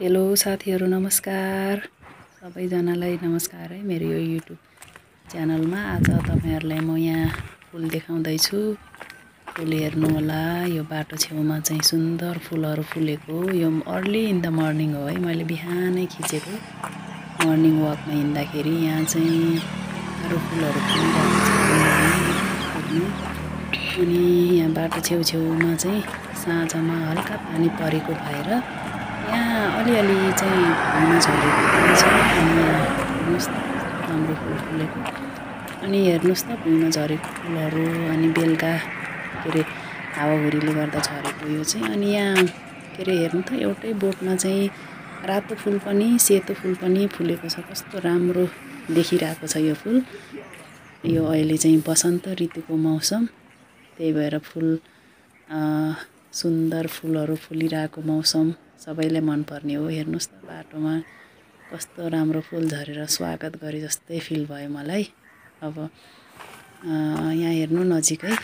hello साथीहरु नमस्कार सबैजनालाई नमस्कार है मेरो यो युट्युब च्यानलमा आज तपाईहरुलाई म यहाँ फूल देखाउँदै छु फूल हेर्नु होला यो बाटो छेउमा चाहिँ सुन्दर फूलहरु फुलेको यो अर्ली इन द मर्निङ हो है मैले बिहानै खिचेको मर्निङ वकमा हिँड्दाखेरि यहाँ चाहिँ अरु फूलहरु फुलिरहेको छ अनि यहाँ बाटो छेउछेउमा चाहिँ साँझमा हल्का पानी परेको भएर यहाँ अलिअलि चाहिँ भुइँमा झरेको छ अनि हेर्नुस् त राम्रो फूल फुलेको अनि हेर्नुस् त भुइँमा झरेको फूलहरु अनि बेलुका केरे हावाहुरीले गर्दा झरेको यो चाहिँ अनि यहाँ केरे हेर्नु त एउटै बोटमा चाहिँ रातो फूल पनि सेतो फूल पनि फुलेको छ कस्तो राम्रो देखिरहेको छ यो फूल यो अहिले चाहिँ वसन्त ऋतुको मौसम त्यही भएर फूल सुन्दर फूलहरु फुलिरहेको मौसम सबैले मन पर्ने हो हेर्नुस् त बाटोमा कस्तो राम्रो फूल झरेर स्वागत गरे जस्तै फिल भयो मलाई अब यहाँ हेर्नु नजिकै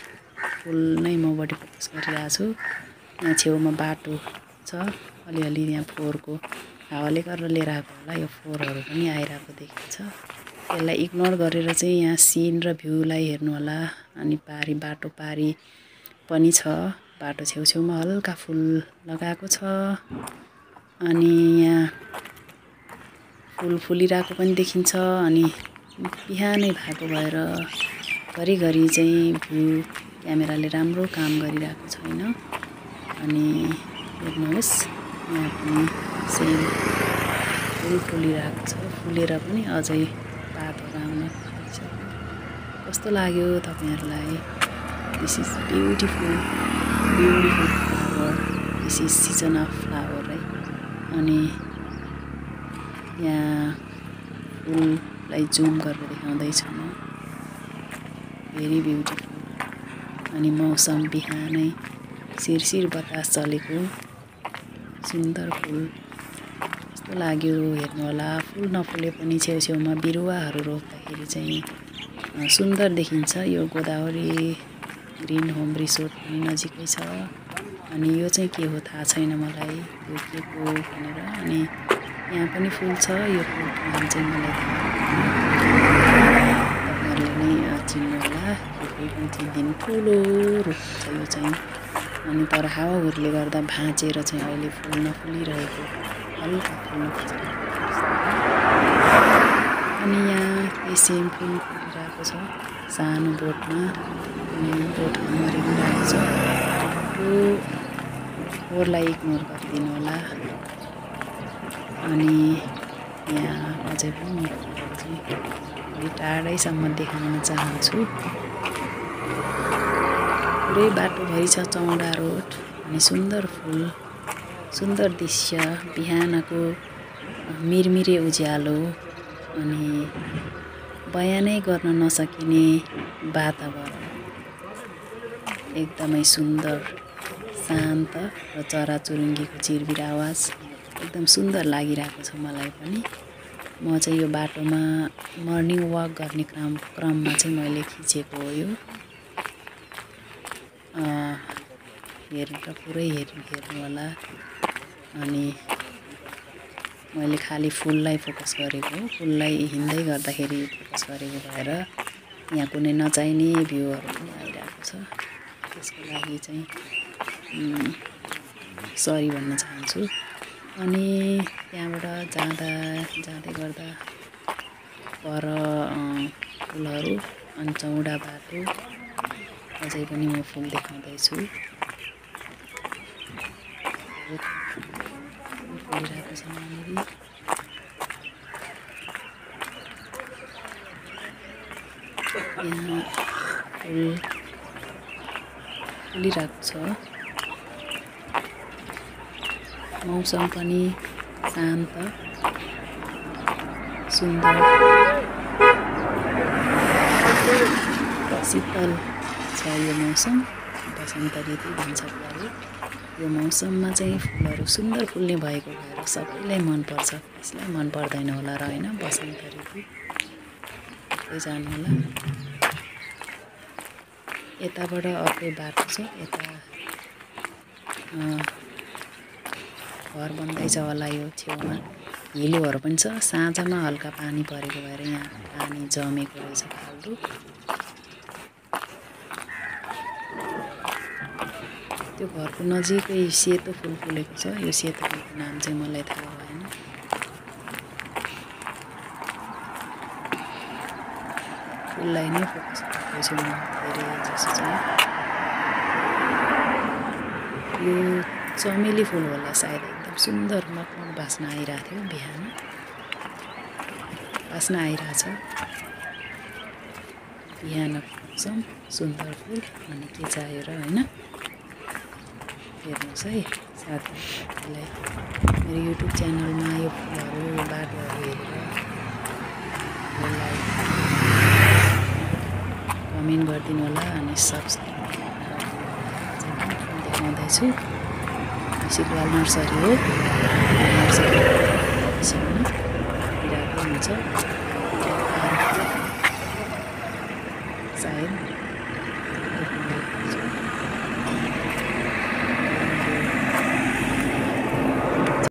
फूल नै म बढी फोकस गरिरहेको छु यहाँ छेउमा बाटो छ अलिअलि यहाँ फोहोरको हावाले गरेर लिएर आएको होला यो फोहोरहरु पनि आइरहेको देखिन्छ यसलाई इग्नोर गरेर चाहिँ यहाँ सिन र भ्यूलाई हेर्नु होला अनि पारी बाटो पारी पनि छ बाटो छेउछेउमा हल्का फूल लगाएको छ अनि यहाँ फूल फुलिरहेको पनि देखिन्छ अनि बिहानै भएको भएर घरिघरि चाहिँ भ्यू क्यामेराले राम्रो काम गरिरहेको छैन अनि हेर्नुहोस् यहाँ पनि सेम फूल फुलिरहेको छ फुलेर पनि अझै पातहरु आउन थालिसक्यो कस्तो लाग्यो तपाईहरुलाई this is beautiful flower this is season of flower है अनि यहाँ फूललाई जुम गरेर देखाउँदै छु म भेरी ब्युटिफुल अनि मौसम बिहानै सिरसिर बतास चलेको सुन्दर फूल कस्तो लाग्यो हेर्नु होला फूल नफुले पनि छेउछेउमा बिरुवाहरु रोप्दाखेरि चाहिँ सुन्दर देखिन्छ यो गोदावरी ग्रीन होम रिसोर्ट पनि नजिकै छ अनि यो चाहिँ के हो थाहा छैन मलाई यो के हो भनेर अनि यहाँ पनि फूल छ यो फूलको नाम चाहिँ मलाई तपाईहरुले नै चिन्नु होला यो फूल पनि चिन्दिनु ठुलो रुख छ यो चाहिँ अनि तर हावाहुरीले गर्दा भाँचेर चाहिँ अहिले फूल नफुलिरहेको हल्का फूल अनि यहाँ सेम फूल फुलिरहेको छ सानो बोटमा अनि बोटमा मरिरहेको छ यो फोहोरलाई इग्नोर गरिदिनु होला अनि यहाँ अझै पनि म चाहिँ अलि टाढैसम्म देखाउन चाहन्छु पुरै बाटोभरि छ चौडा रोड अनि सुन्दर फूल सुन्दर दृश्य बिहानको मिरमिरे उज्यालो अनि बयानै गर्न नसकिने वातावरण एकदमै सुन्दर शान्त र चराचुरुङ्गीको चिरबिर आवाज एकदम सुन्दर लागिरहेको छ मलाई पनि म चाहिँ यो बाटोमा मर्निङ वक गर्ने क्रममा चाहिँ मैले खिचेको हो यो हेरेर पुरै हेर्नु होला अनि मैले खाली फूललाई फोकस गरेको फूललाई हिँड्दै गर्दाखेरि फोकस गरेको भएर यहाँ कुनै नचाहिने भ्यूहरु पनि आइरहेको छ त्यसको लागि चाहिँ सरी भन्न चाहन्छु अनि त्यहाँबाट जाँदै गर्दा पर फूलहरु अनि चौडा बाटो अझै पनि म फूल देखाउँदै छु फुलिरहेको छ यहाँनिर यहाँ फूल फुलिरहेको छ मौसम पनि शान्त सुन्दर शीतल छ यो मौसम वसन्त ऋतु भन्छ प्रायः यो मौसममा चाहिँ फूलहरु सुन्दर फुल्ने भएको भएर सबैलाई मन पर्छ कसलाई मन पर्दैन होला र हैन वसन्त ऋतु त्यही जान्नु होला यताबाट अर्कै बाटो छ यता घर बन्दैछ होला यो छेउमा हिलोहरू पनि छ साँझमा हल्का पानी परेको भएर यहाँ पानी जमेको रहेछ खाल्डो त्यो घरको नजिकै सेतो फुल फुलेको छ यो सेतो फुलको नाम चाहिँ मलाई थाहा भएन फुललाई नै फोकस गर्दैछु म धेरै जसो चाहिँ यो चमेली फुल होला सायद एकदम सुन्दर मकमक बास्ना आइरहेको थियो बिहान बास्ना आइरहेछ बिहानको मौसम सुन्दर फुल अनि के चाहियो र हैन हेर्नुहोस् है साथीहरूलाई मेरो युट्युब च्यानलमा यो फुलहरू बाटोहरू हेरेर कमेन्ट गरिदिनु होला अनि सब्सक्राइब देखाउँदैछु सिलवाल नर्सरी हो नर्सरी बिराको हुन्छ सायद